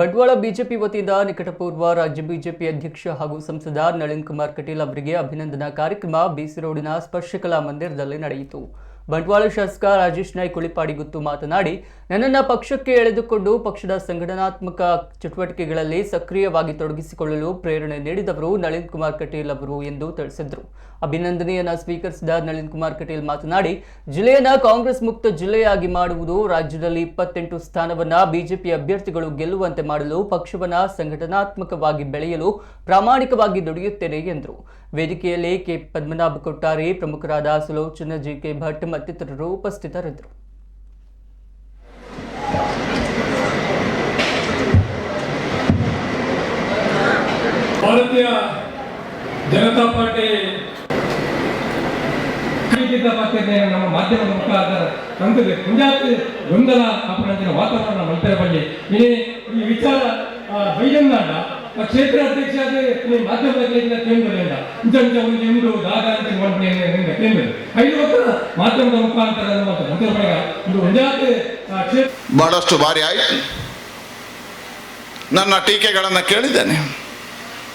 Bantwal BJP ವತಿಯಿಂದ ನಿಕಟಪೂರ್ವ ರಾಜ್ಯ BJP ಅಧ್ಯಕ್ಷ ಹಾಗೂ ಸಂಸದ ನಳಿನ್ ಕುಮಾರ್ ಕಟೀಲ್ ಅವರಿಗೆ ಅಭಿನಂದನಾ ಕಾರ್ಯಕ್ರಮ ಬಿಸಿ ರೋಡಿನ ಸ್ಪರ್ಶಕಲಾ ಮಂದಿರದಲ್ಲಿ ನಡೆಯಿತು. ಬಂಟ್ವಾಳ ಶಾಸಕ ರಾಜೇಶ್ ನಾಯ್ಕ ಉಳಿಪಾಡಿಗುತ್ತು ಮಾತನಾಡಿ, ನನ್ನನ್ನು ಪಕ್ಷಕ್ಕೆ ಎಳೆದುಕೊಂಡು ಪಕ್ಷದ ಸಂಘಟನಾತ್ಮಕ ಚಟುವಟಿಕೆಗಳಲ್ಲಿ ಸಕ್ರಿಯವಾಗಿ ತೊಡಗಿಸಿಕೊಳ್ಳಲು ಪ್ರೇರಣೆ ನೀಡಿದವರು ನಳಿನ್ ಕುಮಾರ್ ಕಟೀಲ್ ಅವರು ಎಂದು ತಿಳಿಸಿದರು. ಅಭಿನಂದನೆಯನ್ನು ಸ್ವೀಕರಿಸಿದ ನಳಿನ್ ಕುಮಾರ್ ಕಟೀಲ್ ಮಾತನಾಡಿ, ಜಿಲ್ಲೆಯನ್ನು ಕಾಂಗ್ರೆಸ್ ಮುಕ್ತ ಜಿಲ್ಲೆಯಾಗಿ ಮಾಡುವುದು, ರಾಜ್ಯದಲ್ಲಿ 28 ಸ್ಥಾನವನ್ನ ಬಿಜೆಪಿ ಅಭ್ಯರ್ಥಿಗಳು ಗೆಲ್ಲುವಂತೆ ಮಾಡಲು ಪಕ್ಷವನ್ನ ಸಂಘಟನಾತ್ಮಕವಾಗಿ ಬೆಳೆಯಲು ಪ್ರಾಮಾಣಿಕವಾಗಿ ದುಡಿಯುತ್ತೇನೆ ಎಂದರು. ವೇದಿಕೆಯಲ್ಲಿ ಕೆ ಪದ್ಮನಾಭ ಕೊಟ್ಟಾರಿ, ಪ್ರಮುಖರಾದ ಸುಲೋಚನಾ ಜಿಕೆ ಭಟ್ ಮತ್ತಿತರರು ಉಪಸ್ಥಿತರಿದ್ದರು. ಭಾರತೀಯ ಜನತಾ ಪಾರ್ಟಿ ನಮ್ಮ ಮಾಧ್ಯಮದ ಮುಖಾಂತರ ತಂದಿದೆ ಮುಂಜಾನೆ ಗೊಂದಲ ಕಾಪಾಡಿನ ವಾತಾವರಣ ಮಂತ್ರಿ ಬಳಿ ಈ ವಿಚಾರ ಬೈಜಂದಾಂಡ ಕ್ಷೇತ್ರ ಅಧ್ಯಕ್ಷ ಮಾಧ್ಯಮದಲ್ಲಿ ಕೇಂದ್ರದಿಂದ ಇಂಚು ದಾದ ಕೇಂದ್ರ ಮಾಧ್ಯಮದ ಮುಖಾಂತರ ಮಂತ್ರಿ ಬಳಿಗ ಇದು ಮುಂಜಾನೆ ಬಹಳಷ್ಟು ಬಾರಿ ಆಯಿತು. ನನ್ನ ಟೀಕೆಗಳನ್ನು ಕೇಳಿದ್ದೇನೆ,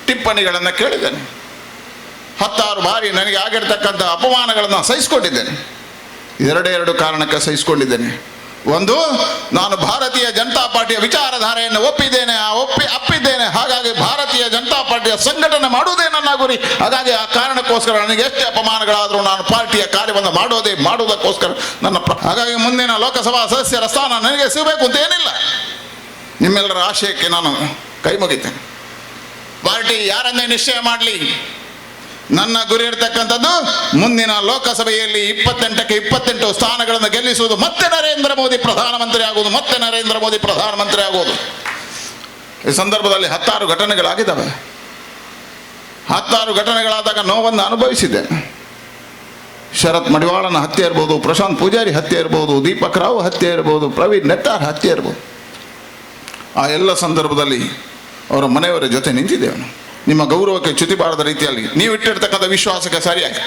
ಟಿಪ್ಪಣಿಗಳನ್ನು ಕೇಳಿದ್ದೇನೆ. 10 ಬಾರಿ ನನಗೆ ಆಗಿರ್ತಕ್ಕಂಥ ಅಪಮಾನಗಳನ್ನು ಸಹಿಸಿಕೊಂಡಿದ್ದೇನೆ. ಎರಡು ಕಾರಣಕ್ಕೆ ಸಹಿಸಿಕೊಂಡಿದ್ದೇನೆ. ಒಂದು, ನಾನು ಭಾರತೀಯ ಜನತಾ ಪಾರ್ಟಿಯ ವಿಚಾರಧಾರೆಯನ್ನು ಅಪ್ಪಿದ್ದೇನೆ. ಹಾಗಾಗಿ ಭಾರತೀಯ ಜನತಾ ಪಾರ್ಟಿಯ ಸಂಘಟನೆ ಮಾಡುವುದೇ ನನ್ನ ಗುರಿ. ಹಾಗಾಗಿ ಆ ಕಾರಣಕ್ಕೋಸ್ಕರ ನನಗೆ ಎಷ್ಟೇ ಅಪಮಾನಗಳಾದರೂ ನಾನು ಪಾರ್ಟಿಯ ಕಾರ್ಯವನ್ನು ಮಾಡುವುದಕ್ಕೋಸ್ಕರ ಹಾಗಾಗಿ ಮುಂದಿನ ಲೋಕಸಭಾ ಸದಸ್ಯರ ಸ್ಥಾನ ನನಗೆ ಸಿಗಬೇಕು ಅಂತ ಏನಿಲ್ಲ. ನಿಮ್ಮೆಲ್ಲರ ಆಶಯಕ್ಕೆ ನಾನು ಕೈ ಮುಗಿತೇನೆ. ಪಾರ್ಟಿ ಯಾರನ್ನೇ ನಿಶ್ಚಯ ಮಾಡಲಿ, ನನ್ನ ಗುರಿ ಇರತಕ್ಕಂಥದ್ದು ಮುಂದಿನ ಲೋಕಸಭೆಯಲ್ಲಿ 28ಕ್ಕೆ 28 ಸ್ಥಾನಗಳನ್ನು ಗೆಲ್ಲಿಸುವುದು, ಮತ್ತೆ ನರೇಂದ್ರ ಮೋದಿ ಪ್ರಧಾನಮಂತ್ರಿ ಆಗುವುದು. ಈ ಸಂದರ್ಭದಲ್ಲಿ 16 ಘಟನೆಗಳಾಗಿದ್ದಾವೆ. 16 ಘಟನೆಗಳಾದಾಗ ನೋವನ್ನು ಅನುಭವಿಸಿದೆ. ಶರತ್ ಮಡಿವಾಳನ ಹತ್ಯೆ ಇರ್ಬೋದು, ಪ್ರಶಾಂತ್ ಪೂಜಾರಿ ಹತ್ಯೆ ಇರ್ಬೋದು, ದೀಪಕ್ ರಾವ್ ಹತ್ಯೆ ಇರ್ಬೋದು, ಪ್ರವೀಣ್ ನೆಟ್ಟಾರ್ ಹತ್ಯೆ ಇರ್ಬೋದು. ಆ ಎಲ್ಲ ಸಂದರ್ಭದಲ್ಲಿ ಅವರ ಮನೆಯವರ ಜೊತೆ ನಿಂತಿದ್ದೇವೆ. ನಿಮ್ಮ ಗೌರವಕ್ಕೆ ಚ್ಯುತಿ ಬಾರದ ರೀತಿಯಲ್ಲಿ ನೀವು ಇಟ್ಟಿರ್ತಕ್ಕಂಥ ವಿಶ್ವಾಸಕ್ಕೆ ಸರಿಯಾಗಿ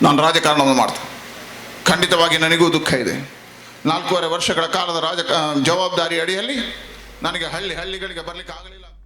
ನಾನು ರಾಜಕಾರಣವನ್ನು ಮಾಡ್ತೇನೆ. ಖಂಡಿತವಾಗಿ ನನಗೂ ದುಃಖ ಇದೆ. 4.5 ವರ್ಷಗಳ ಕಾಲದ ಜವಾಬ್ದಾರಿ ಅಡಿಯಲ್ಲಿ ನನಗೆ ಹಳ್ಳಿಗಳಿಗೆ ಬರಲಿಕ್ಕೆ ಆಗಲಿಲ್ಲ.